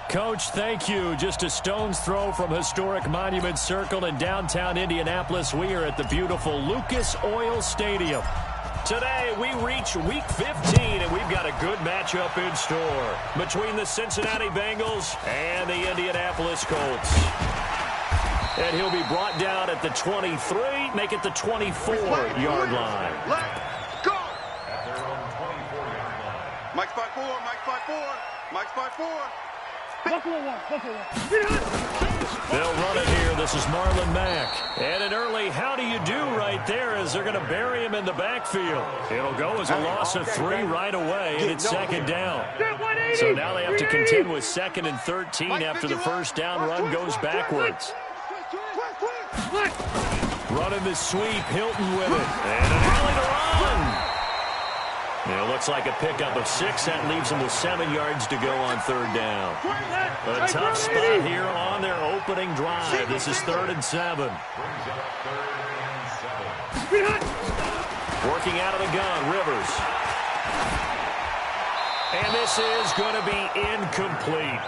Coach, thank you. Just a stone's throw from historic Monument Circle in downtown Indianapolis. We are at the beautiful Lucas Oil Stadium. Today, we reach Week 15, and we've got a good matchup in store between the Cincinnati Bengals and the Indianapolis Colts. And he'll be brought down at the 23, make it the 24-yard line. Let's go! Mike's 5-4, Mike's 5-4, Mike's 5-4. Buffalo one. They'll run it here. This is Marlon Mack. And an early how do you do right there as they're going to bury him in the backfield. It'll go as a loss of 3 right away, and it's second down. So now they have to contend with 2nd and 13 after the first down run goes backwards. Running the sweep, Hilton with it. And an alley to run. It looks like a pickup of 6. That leaves them with 7 yards to go on 3rd down. A tough spot here on their opening drive. This is 3rd and 7. Working out of the gun, Rivers. And this is going to be incomplete.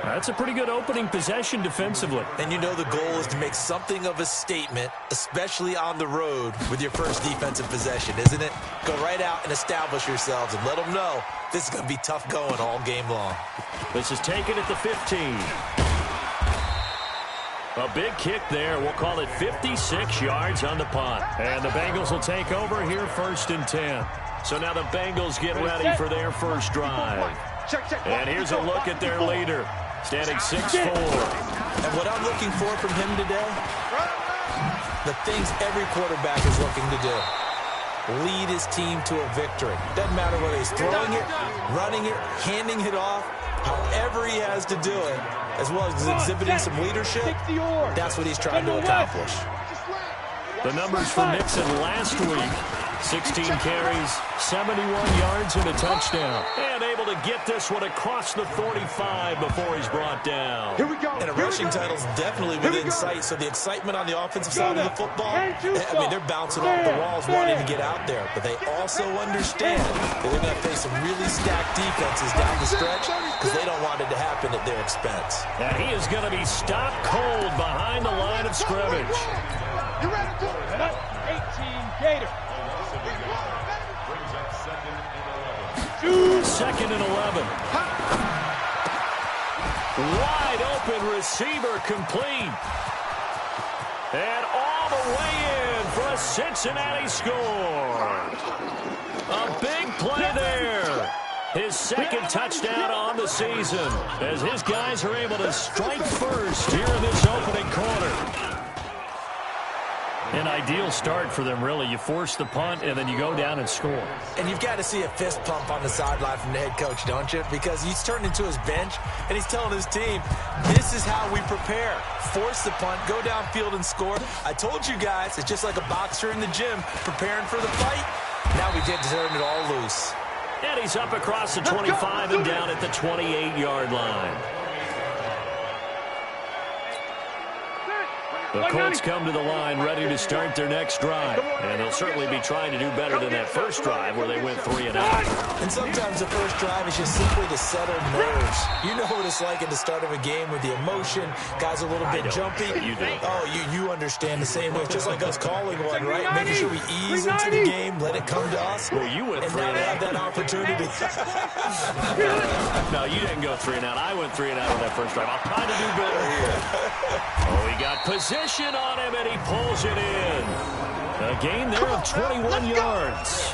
That's a pretty good opening possession defensively. And you know the goal is to make something of a statement, especially on the road with your first defensive possession, isn't it? Go right out and establish yourselves and let them know this is going to be tough going all game long. This is taken at the 15. A big kick there. We'll call it 56 yards on the punt. And the Bengals will take over here 1st and 10. So now the Bengals get ready for their first drive. And here's a look at their leader. Standing 6'4". And what I'm looking for from him today, the things every quarterback is looking to do. Lead his team to a victory. Doesn't matter whether he's throwing it, running it, handing it off, however he has to do it, as well as exhibiting some leadership, that's what he's trying to accomplish. The numbers for Mixon last week. 16 carries, 71 yards, and a touchdown. And able to get this one across the 45 before he's brought down. Here we go. And a rushing title's definitely within sight, so the excitement on the offensive side of the football, I mean, they're bouncing off the walls wanting to get out there. But they also understand that they're going to face some really stacked defenses down the stretch because they don't want it to happen at their expense. And he is going to be stopped cold behind the line of scrimmage. You ready to go? 18 Gator. 2nd and 11. Wide open receiver complete. And all the way in for a Cincinnati score. A big play there. His 2nd touchdown on the season as his guys are able to strike first here in this opening quarter. An ideal start for them, really. You force the punt, and then you go down and score. And you've got to see a fist pump on the sideline from the head coach, don't you? Because he's turned into his bench, and he's telling his team, this is how we prepare. Force the punt, go downfield and score. I told you guys, it's just like a boxer in the gym preparing for the fight. Now we get to turn it all loose. And he's up across the 25 and down at the 28-yard line. The Colts come to the line ready to start their next drive. And they'll certainly be trying to do better than that first drive where they went 3 and out. And sometimes the first drive is just simply to settle nerves. You know what it's like at the start of a game with the emotion. Guys a little bit jumpy. You do. Oh, you understand the same way. It's just like us calling one, right? Making sure we ease into the game, let it come to us. Well, you went and 3 now and they out. have that opportunity. No, you didn't go 3 and out. I went 3 and out on that first drive. I'll try to do better here. Oh, he got position on him, and he pulls it in. A gain there of 21 yards.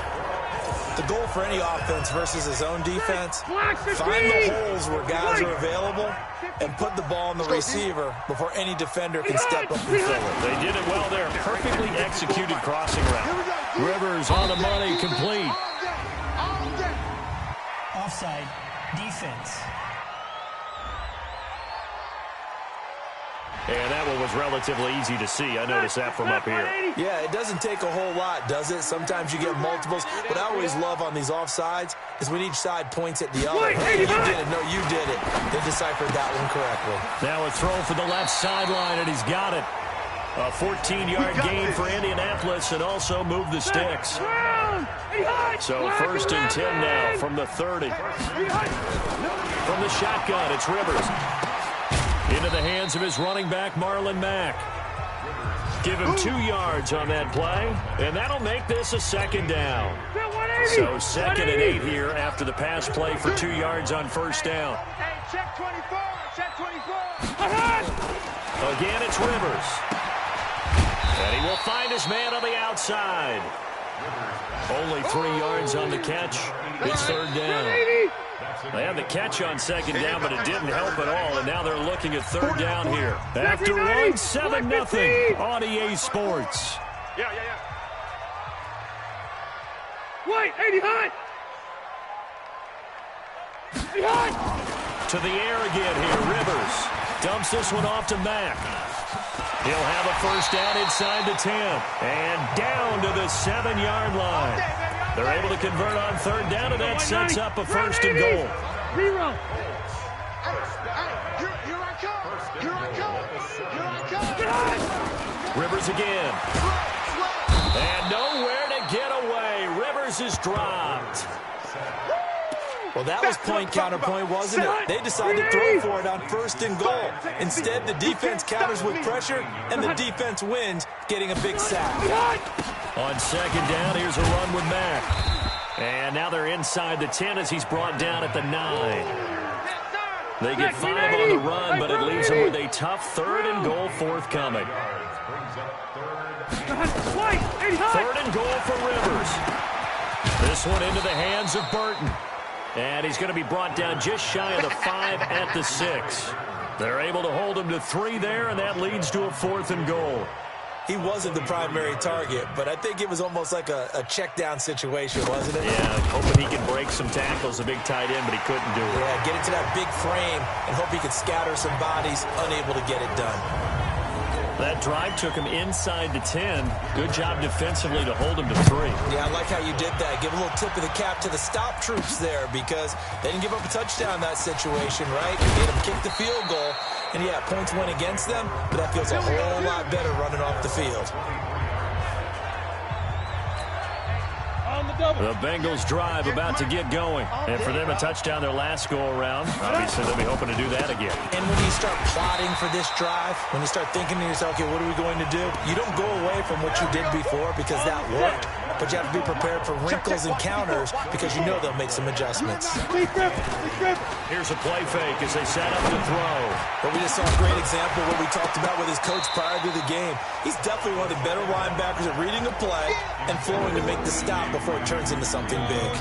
The goal for any offense versus his own defense, find the holes where guys are available and put the ball in the receiver before any defender can step up and fill it. They did it well there. Perfectly executed crossing route. Rivers on the money, complete. Offside, defense. And that one was relatively easy to see. I noticed that from up here. Yeah, it doesn't take a whole lot, does it? Sometimes you get multiples. What I always love on these offsides is when each side points at the other. Hey, you did it. No, you did it. They deciphered that one correctly. Now a throw for the left sideline, and he's got it. A 14-yard gain for Indianapolis and also moved the sticks. So 1st and 10 now from the 30. From the shotgun, it's Rivers. Into the hands of his running back, Marlon Mack. Give him 2 yards on that play, and that'll make this a 2nd down. So 2nd and 8 here after the pass play for 2 yards on 1st down. Check 24, check 24. Again, it's Rivers. And he will find his man on the outside. Only 3 yards on the catch. It's 3rd down. They had the catch on 2nd down, but it didn't help at all, and now they're looking at 3rd down here. After one, 7-0 on EA Sports. Yeah. White, 80 high. 80 high. To the air again here, Rivers. Dumps this one off to Mack. He'll have a 1st down inside the 10. And down to the 7-yard line. They're able to convert on 3rd down, and that sets up a 1st and goal. Zero. Rivers again. And nowhere to get away. Rivers is dropped. Well, that was point counterpoint, wasn't it? They decided to throw for it on 1st and goal. Instead, the defense counters with pressure, and the defense wins, getting a big sack. On 2nd down, here's a run with Mack. And now they're inside the 10 as he's brought down at the 9. They get 5 on the run, but it leaves them with a tough 3rd and goal forthcoming. 3rd and goal for Rivers. This one into the hands of Burton. And he's going to be brought down just shy of the 5 at the 6. They're able to hold him to 3 there, and that leads to a 4th and goal. He wasn't the primary target, but I think it was almost like a check-down situation, wasn't it? Yeah, hoping he could break some tackles, a big tight end, but he couldn't do it. Yeah, get into that big frame and hope he could scatter some bodies, unable to get it done. That drive took him inside the 10. Good job defensively to hold him to 3. Yeah, I like how you did that. Give a little tip of the cap to the stop troops there because they didn't give up a touchdown in that situation, right? They made them kick the field goal. And, yeah, points went against them, but that feels a whole lot better running off the field. The Bengals drive about to get going. And for them, a touchdown their last go-around. Obviously, they'll be hoping to do that again. And when you start plotting for this drive, when you start thinking to yourself, okay, what are we going to do? You don't go away from what you did before because that worked. But you have to be prepared for wrinkles and counters because you know they'll make some adjustments. Here's a play fake as they set up to throw. But we just saw a great example of what we talked about with his coach prior to the game. He's definitely one of the better linebackers at reading a play and flowing to make the stop before it turns into something big.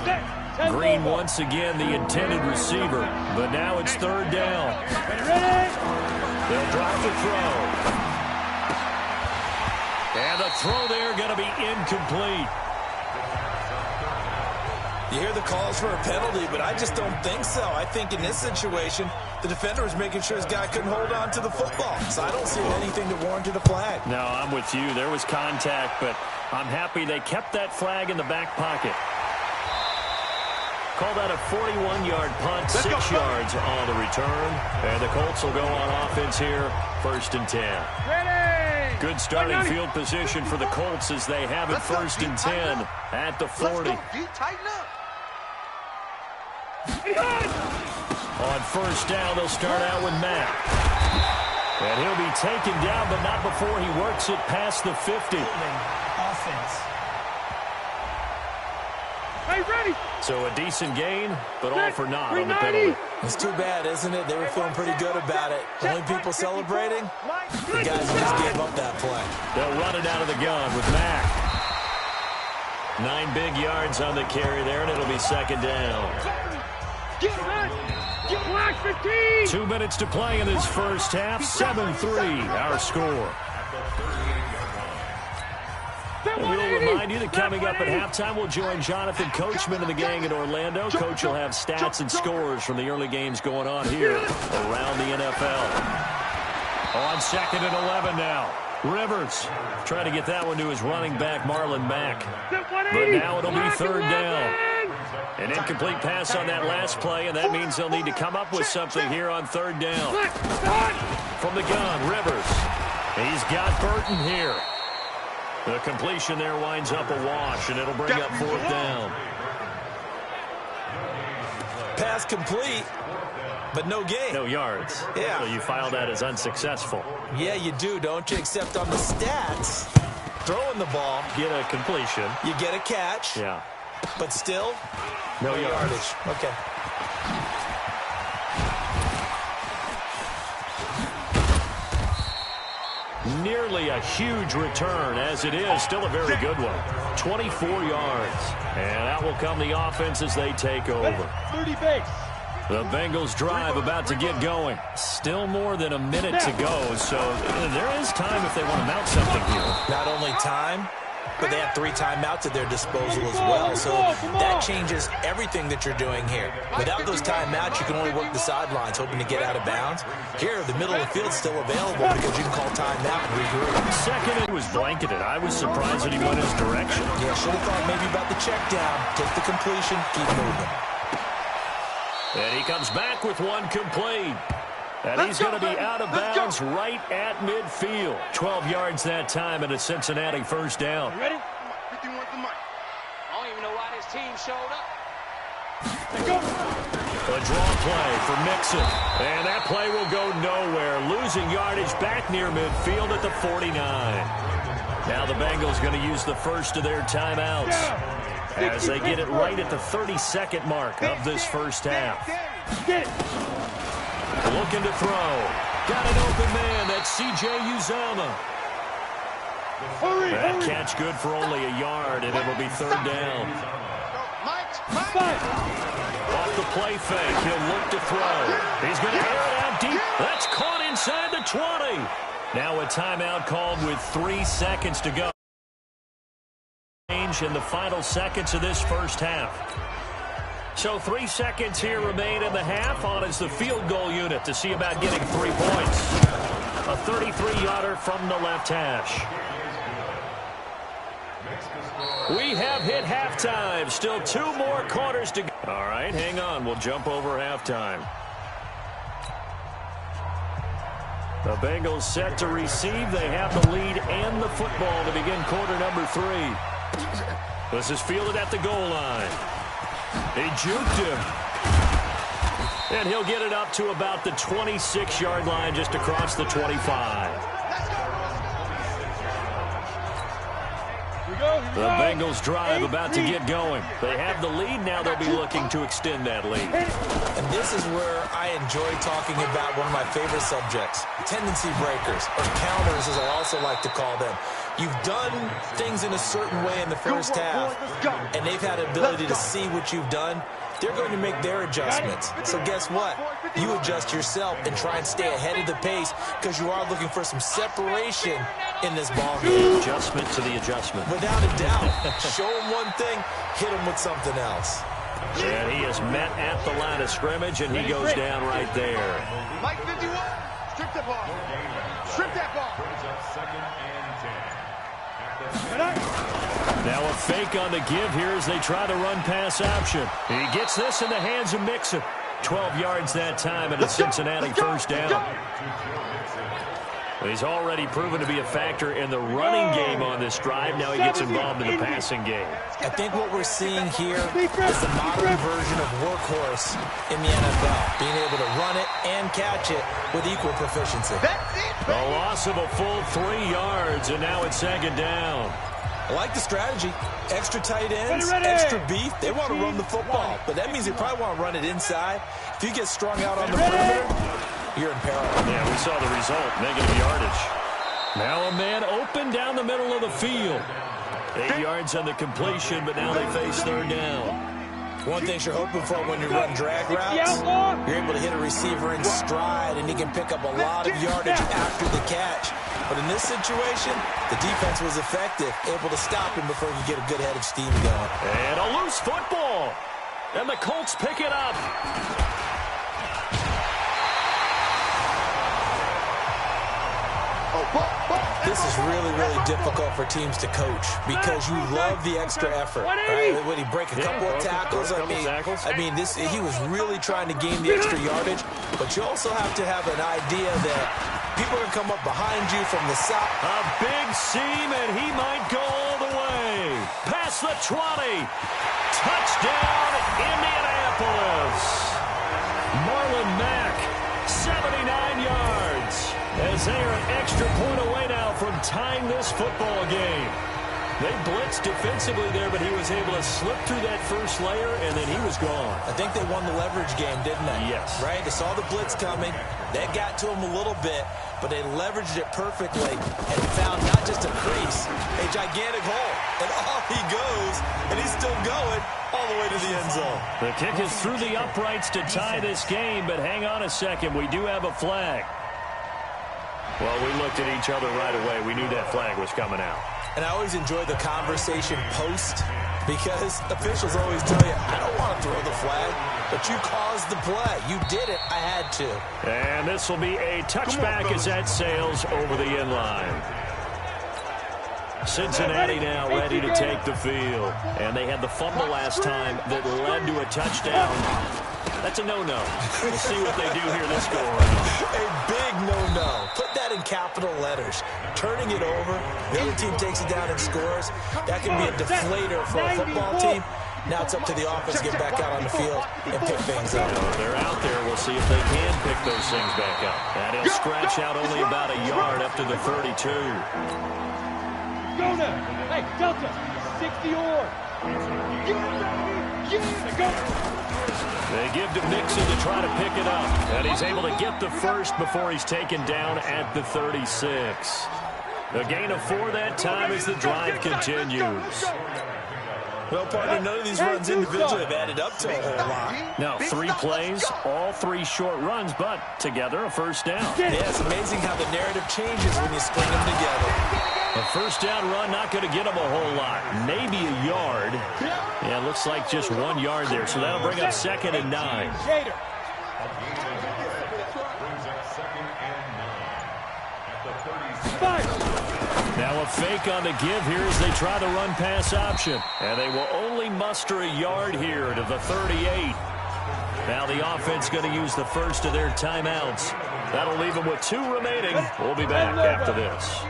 Green once again the intended receiver, but now it's 3rd down. They'll drop the throw. And the throw there going to be incomplete. You hear the calls for a penalty, but I just don't think so. I think in this situation, the defender was making sure his guy couldn't hold on to the football. So I don't see anything that warranted a flag. No, I'm with you. There was contact, but I'm happy they kept that flag in the back pocket. Call that a 41-yard punt, 6 yards on the return. And the Colts will go on offense here, 1st and 10. Ready. Good starting field position for the Colts as they have it 1st and 10 at the 40. Tighten up. On 1st down, they'll start out with Mack. And he'll be taken down, but not before he works it past the 50. Offense. Hey, ready. So a decent gain, but all for naught on the penalty. It's too bad, isn't it? They were feeling pretty good about it. The only people celebrating, the guys who just gave up that play. They'll run it out of the gun with Mack. 9 big yards on the carry there, and it'll be 2nd down. Get back. Get black 15. 2 minutes to play in this first half. 7-3, our score. And we'll remind you that coming up at halftime, we'll join Jonathan Coachman and the gang in Orlando. Coach will have stats and scores from the early games going on here around the NFL. On 2nd and 11 now. Rivers trying to get that one to his running back, Marlon Mack. But now it'll be 3rd down. An incomplete pass on that last play, and that means they'll need to come up with something here on 3rd down. From the gun, Rivers. He's got Burton here. The completion there winds up a wash, and it'll bring up 4th down. Pass complete, but no gain. No yards. Yeah. So you file that as unsuccessful. Yeah, you do, don't you? Except on the stats, throwing the ball, Get a completion. you get a catch, Yeah. but still, No yardage. Okay. Nearly a huge return, as it is. Still a very good one. 24 yards. And out will come the offense as they take over. 30 base. The Bengals drive about to get going. Still more than a minute to go, so there is time if they want to mount something here. Not only time, but they have 3 timeouts at their disposal as well. So that changes everything that you're doing here. Without those timeouts, you can only work the sidelines, hoping to get out of bounds. Here, the middle of the field's still available because you can call timeout and regroup. Second, it was blanketed. I was surprised that he went his direction. Yeah, should have thought maybe about the check down. Take the completion, keep moving. And he comes back with one complete. And he's going to be out of bounds right at midfield. 12 yards that time and a Cincinnati first down. You ready? 51's the mic. I don't even know why this team showed up. Let's go. A draw play for Mixon. And that play will go nowhere. Losing yardage back near midfield at the 49. Now the Bengals going to use the first of their timeouts as they get it right at the 32nd mark of this first half. Get it. Looking to throw. Got an open man. That's C.J. Uzomah. Hurry, That hurry. catch good for only a yard, and it'll be 3rd down. Five. Off the play fake, he'll look to throw. He's going to air it out deep. That's caught inside the 20. Now a timeout called with 3 seconds to go. In the final seconds of this first half. So 3 seconds here remain in the half on as the field goal unit to see about getting 3 points. A 33-yarder from the left hash. We have hit halftime. Still 2 more quarters to go. All right, hang on. We'll jump over halftime. The Bengals set to receive. They have the lead and the football to begin quarter number 3. This is fielded at the goal line. He juked him. And he'll get it up to about the 26-yard line just across the 25. The Bengals drive about to get going. They have the lead. Now they'll be looking to extend that lead. And this is where I enjoy talking about one of my favorite subjects, tendency breakers, or counters as I also like to call them. You've done things in a certain way in the first half, and they've had the ability to see what you've done. They're going to make their adjustments. So guess what? You adjust yourself and try and stay ahead of the pace because you are looking for some separation in this ball game. Adjustment to the adjustment. Without a doubt. Show him one thing, hit him with something else. And he is met at the line of scrimmage, and he goes down right there. Mike 51, strip that ball. Strip that ball. Now a fake on the give here as they try to run pass option. He gets this in the hands of Mixon. 12 yards that time and a Cincinnati first down. He's already proven to be a factor in the running game on this drive. Now he gets involved in the passing game. I think what we're seeing here is the modern version of workhorse in the NFL. Being able to run it and catch it with equal proficiency. A loss of a full 3 yards, and now it's 2nd down. I like the strategy. Extra tight ends, extra beef. They want to run the football, but that means they probably want to run it inside. If you get strung out on the perimeter, you're in peril. Yeah, we saw the result, negative yardage. Now a man open down the middle of the field. 8 yards on the completion, but now they face 3rd down. One thing you're hoping for when you run drag routes, you're able to hit a receiver in stride, and he can pick up a lot of yardage after the catch. But in this situation, the defense was effective, able to stop him before he could get a good head of steam going. And a loose football. And the Colts pick it up. This is really, really difficult for teams to coach because you love the extra effort. Right? When he break a couple of tackles, I mean, he was really trying to gain the extra yardage, but you also have to have an idea that People are going to come up behind you from the side. A big seam, and he might go all the way. Past the 20. Touchdown, Indianapolis. Marlon Mack, 79 yards. As they are an extra point away now from tying this football game. They blitzed defensively there, but he was able to slip through that first layer, and then he was gone. I think they won the leverage game, didn't they? Yes. Right? They saw the blitz coming. That got to him a little bit, but they leveraged it perfectly and found not just a crease, a gigantic hole. And off he goes, and he's still going all the way to the end zone. The kick is through the uprights to tie this game, but hang on a second. We do have a flag. Well, we looked at each other right away. We knew that flag was coming out. And I always enjoy the conversation post because officials always tell you, I don't want to throw the flag, but you caused the play. You did it. I had to. And this will be a touchback as that sails over the end line. Cincinnati now ready to take the field. And they had the fumble last time that led to a touchdown. That's a no-no. We'll see what they do here this go-around. A big no-no. Put that in capital letters. Turning it over, the other team takes it down and scores. That can be a deflator for a football team. Now it's up to the offense to get back out on the field and pick things up. They're out there. We'll see if they can pick those things back up. And he'll scratch out only about a yard up to the 32. Go now. Hey, Delta, 60 or. Go. They give to Mixon to try to pick it up. And he's able to get the first before he's taken down at the 36. A gain of 4 that time as the drive continues. Well, partner, none of these runs individually have added up to a whole lot. Now, 3 plays, all 3 short runs, but together a first down. Yeah, it's amazing how the narrative changes when you string them together. A first down run, not going to get him a whole lot. Maybe a yard. Yeah, it looks like just 1 yard there, so that'll bring up 2nd and 9. Now a fake on the give here as they try the run-pass option. And they will only muster a yard here to the 38. Now the offense going to use the first of their timeouts. That'll leave them with 2 remaining. We'll be back after this.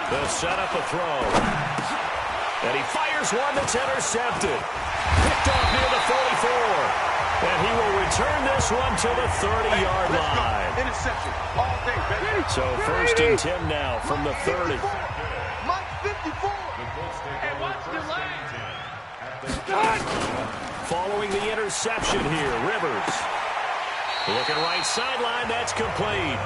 They'll set up a throw. And he fires one that's intercepted. Picked off near the 44. And he will return this one to the 30-yard line. Interception all day, baby. So 1st and 10 now from the 30. Mike 54. And what's delayed? Following the interception here, Rivers. Looking right sideline, that's complete.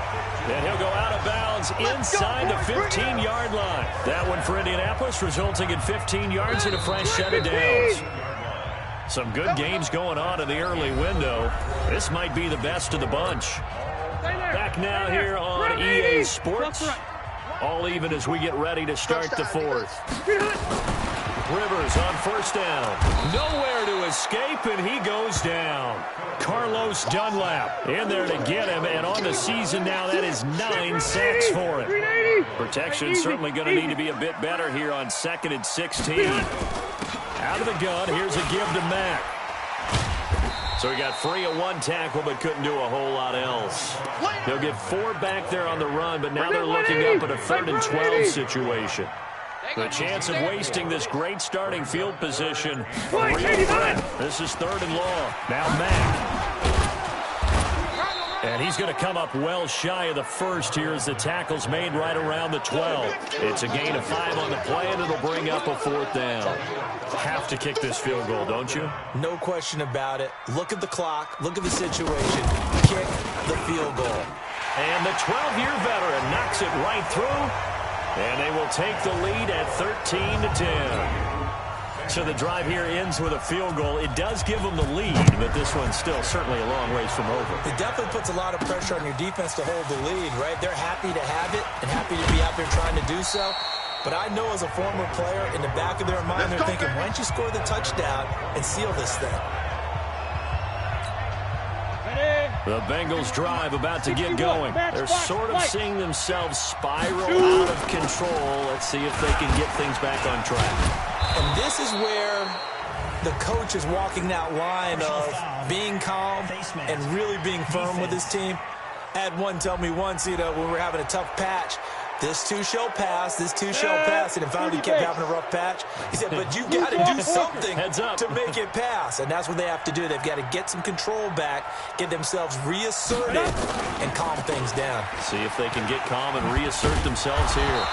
And he'll go out of bounds inside the 15-yard line. That one for Indianapolis, resulting in 15 yards and a fresh set of downs. Some good games going on in the early window. This might be the best of the bunch. Back now here on EA Sports. All even as we get ready to start the 4th. Rivers on first down. Nowhere to escape, and he goes down. Carlos Dunlap in there to get him, and on the season now, that is 9 sacks for him. Protection certainly going to need to be a bit better here on 2nd and 16. Out of the gun, here's a give to Mack. So he got free of 1 tackle, but couldn't do a whole lot else. They'll get 4 back there on the run, but now they're looking up at a 3rd and 12 situation. The chance of wasting this great starting field position. A real threat. This is 3rd and long. Now Mack. And he's going to come up well shy of the first here as the tackle's made right around the 12. It's a gain of 5 on the play, and it'll bring up a 4th down. Have to kick this field goal, don't you? No question about it. Look at the clock. Look at the situation. Kick the field goal. And the 12-year veteran knocks it right through. And they will take the lead at 13-10. So the drive here ends with a field goal. It does give them the lead, but this one's still certainly a long ways from over. It definitely puts a lot of pressure on your defense to hold the lead, right? They're happy to have it and happy to be out there trying to do so. But I know as a former player, in the back of their mind, they're thinking, why don't you score the touchdown and seal this thing? The Bengals drive about to get going. They're sort of seeing themselves spiral out of control. Let's see if they can get things back on track. And this is where the coach is walking that line of being calm and really being firm with his team. I had one tell me once, when we were having a tough patch, this too shall pass, this too shall pass, and finally kept having a rough patch. He said, but you got to do something to make it pass, and that's what they have to do. They've got to get some control back, get themselves reasserted, and calm things down. See if they can get calm and reassert themselves here.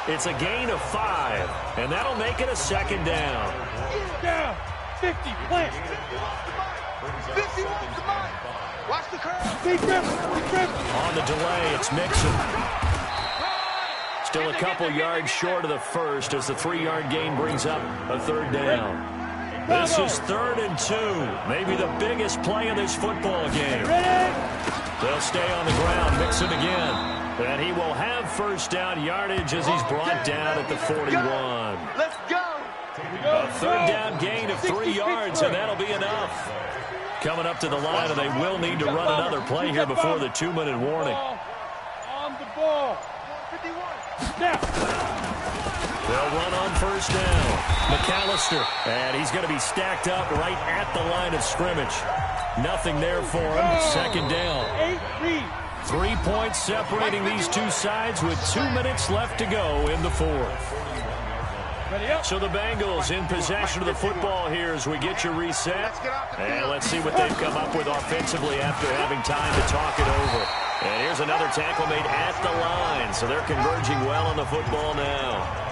It's a gain of 5, and that'll make it a second down. Down. 50. Plant. 50 off the line. Watch the curve. Big grip. On the delay, it's Mixon. Still a couple yards short of the first as the 3-yard gain brings up a third down. This is 3rd and 2. Maybe the biggest play of this football game. They'll stay on the ground. Mixon again. And he will have first down yardage as he's brought down at the 41. Let's go. A third down gain of 3 yards, and that'll be enough. Coming up to the line, and they will need to run another play here before the 2-minute warning. On the ball. 51. Now. They'll run on first down. McAllister, and he's going to be stacked up right at the line of scrimmage. Nothing there for him. Second down. 8-3. 3 points separating these two sides with 2 minutes left to go in the fourth. So the Bengals in possession of the football here as we get you reset. And let's see what they've come up with offensively after having time to talk it over. And here's another tackle made at the line. So they're converging well on the football now.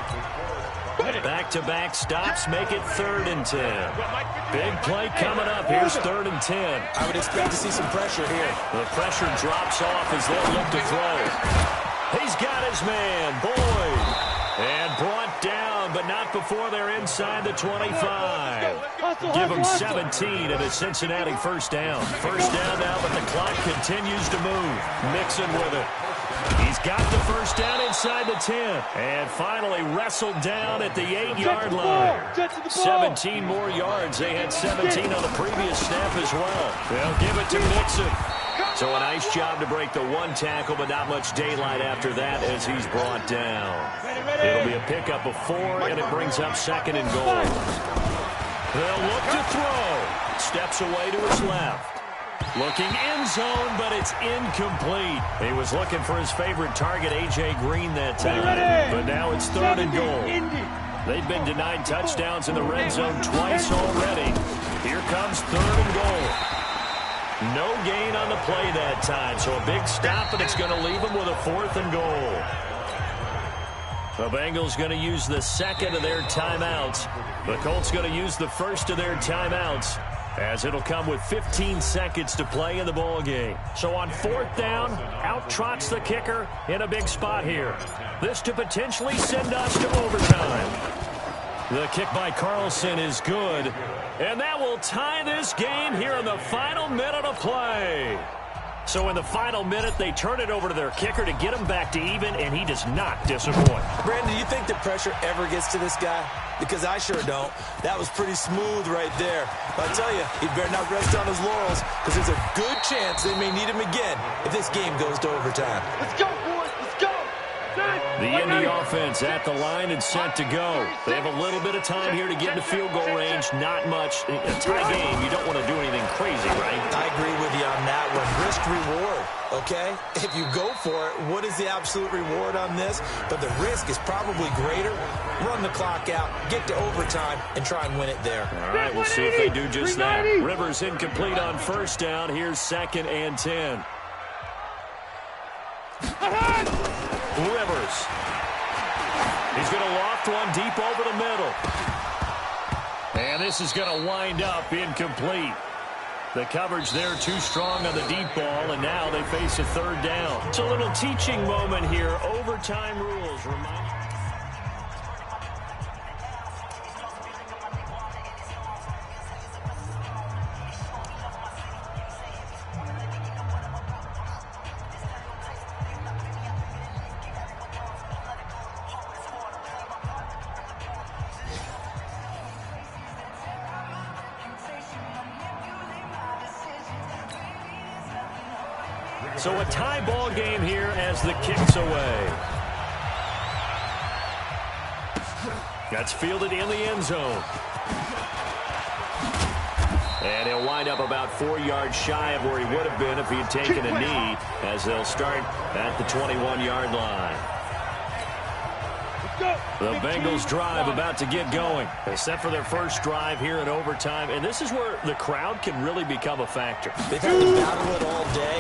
Back-to-back stops make it 3rd and 10. Big play coming up. Here's 3rd and 10. I would expect to see some pressure here. The pressure drops off as they'll look to throw. He's got his man, Boyd. And brought down, but not before they're inside the 25. Give him 17 at a Cincinnati first down. First down now, but the clock continues to move. Mixon with it. He's got the first down inside the 10. And finally wrestled down at the 8-yard line. 17 more yards. They had 17 on the previous snap as well. They'll give it to Mixon. So a nice job to break the 1 tackle, but not much daylight after that as he's brought down. It'll be a pickup of 4, and it brings up 2nd and goal. They'll look to throw. Steps away to his left. Looking end zone, but it's incomplete. He was looking for his favorite target, A.J. Green, that time. But now it's 3rd and goal. They've been denied touchdowns in the red zone twice already. Here comes 3rd and goal. No gain on the play that time, so a big stop, and it's going to leave them with a 4th and goal. The Bengals going to use the 2nd of their timeouts. The Colts going to use the 1st of their timeouts, as it'll come with 15 seconds to play in the ball game. So on 4th down, out trots the kicker in a big spot here. This to potentially send us to overtime. The kick by Carlson is good, and that will tie this game here in the final minute of play. So in the final minute, they turn it over to their kicker to get him back to even, and he does not disappoint. Brandon, do you think the pressure ever gets to this guy? Because I sure don't. That was pretty smooth right there. But I'll tell you, he better not rest on his laurels, because there's a good chance they may need him again if this game goes to overtime. Let's go, boys. Let's go. The Indy offense at the line and set to go. They have a little bit of time here to get into field goal range. Not much. A tie game, you don't want to do anything crazy, right? I agree with you on that one. Risk-reward, okay? If you go for it, what is the absolute reward on this? But the risk is probably greater. Run the clock out, get to overtime, and try and win it there. All right, we'll see if they do just that. Rivers incomplete on first down. Here's 2nd and 10. Rivers. He's going to loft one deep over the middle. And this is going to wind up incomplete. The coverage there too strong on the deep ball, and now they face a 3rd down. It's a little teaching moment here. Overtime rules. So a tie ball game here as the kick's away. That's fielded in the end zone. And he'll wind up about 4 yards shy of where he would have been if he had taken a knee, as they'll start at the 21-yard line. The Bengals drive about to get going. They set for their first drive here in overtime, and this is where the crowd can really become a factor. They've had to battle it all day,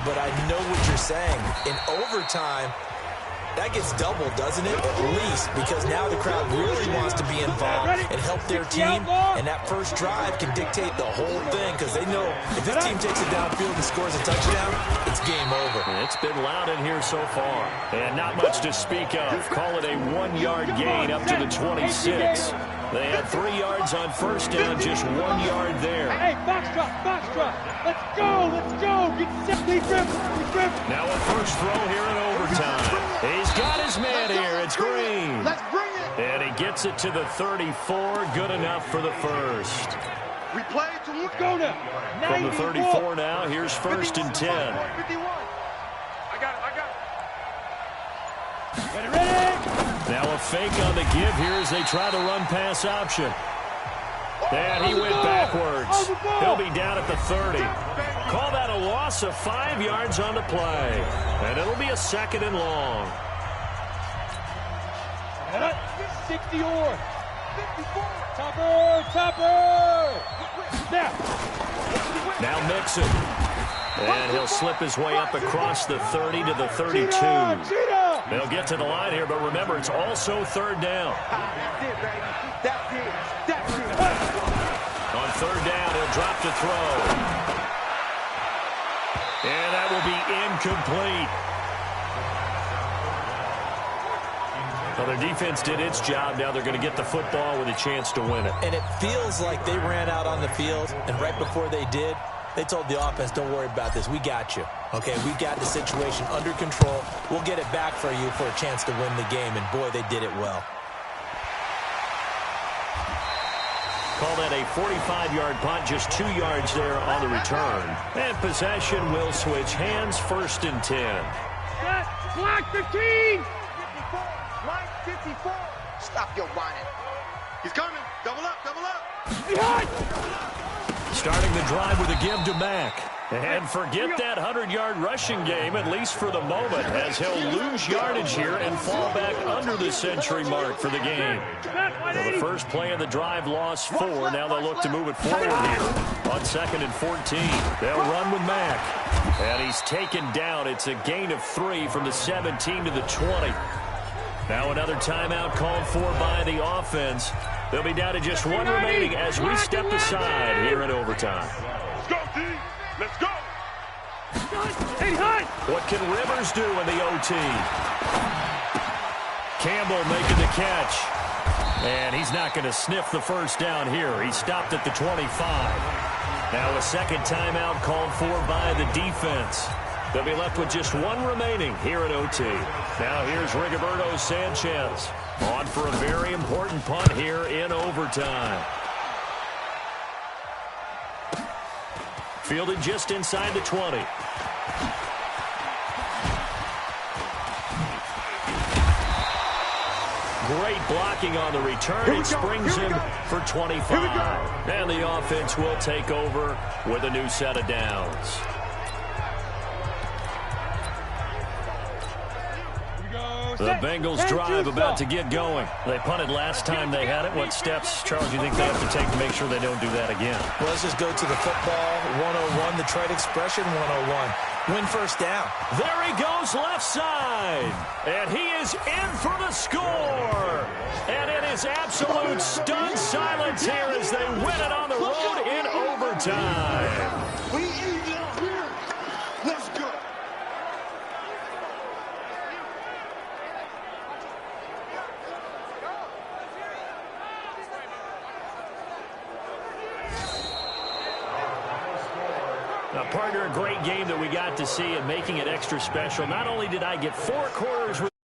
but I know what you're saying. In overtime, that gets doubled, doesn't it? At least, because now the crowd really wants to be involved and help their team, and that first drive can dictate the whole thing, because they know if this team takes it downfield and scores a touchdown, it's game over. It's been loud in here so far, and not much to speak of. Call it a 1-yard gain up to the 26. They had 3 yards on first down, just 1 yard there. Hey, box drop. Let's go. Get set. Now a first throw here in overtime. He's got his man here. It's Green. Let's bring it. And he gets it to the 34. Good enough for the first. We play to Go now. From the 34 now, here's 1st and 10. 51. I got it. Ready. Now a fake on the give here as they try the run-pass option. And he went backwards. He'll be down at the 30. Call that a loss of 5 yards on the play. And it'll be a 2nd and long. 60 or 54. Topper. Now Mixon. And he'll slip his way up across the 30 to the 32. They'll get to the line here, but remember, it's also 3rd down. On 3rd down, he'll drop to throw. And that will be incomplete. Well, their defense did its job. Now they're going to get the football with a chance to win it. And it feels like they ran out on the field, and right before they did, they told the offense, don't worry about this. We got you. Okay, we got the situation under control. We'll get it back for you for a chance to win the game. And, boy, they did it well. Call that a 45-yard punt, just 2 yards there on the return. And possession will switch hands, 1st and 10. Block 15. 54. Stop your whining. He's coming. Double up. Starting the drive with a give to Mack. And forget that 100-yard rushing game, at least for the moment, as he'll lose yardage here and fall back under the century mark for the game. Well, the first play of the drive lost 4. Now they'll look to move it forward here on 2nd and 14. They'll run with Mack. And he's taken down. It's a gain of 3 from the 17 to the 20. Now another timeout called for by the offense. They'll be down to just 1 remaining as we step aside here in overtime. Let's go, D. Let's go. What can Rivers do in the OT? Campbell making the catch. And he's not going to sniff the first down here. He stopped at the 25. Now a second timeout called for by the defense. They'll be left with just 1 remaining here at OT. Now here's Rigoberto Sanchez on for a very important punt here in overtime. Fielded just inside the 20. Great blocking on the return. It springs him for 25. And the offense will take over with a new set of downs. The Bengals drive about to get going. They punted last time they had it. What steps, Charles, do you think they have to take to make sure they don't do that again? Well, let's just go to the football 101, the trade expression 101. Win first down. There he goes left side. And he is in for the score. And it is absolute stunned silence here as they win it on the road in overtime. We eat it up here. Let's go. Now, partner, a great game that we got to see and making it extra special. Not only did I get 4 quarters with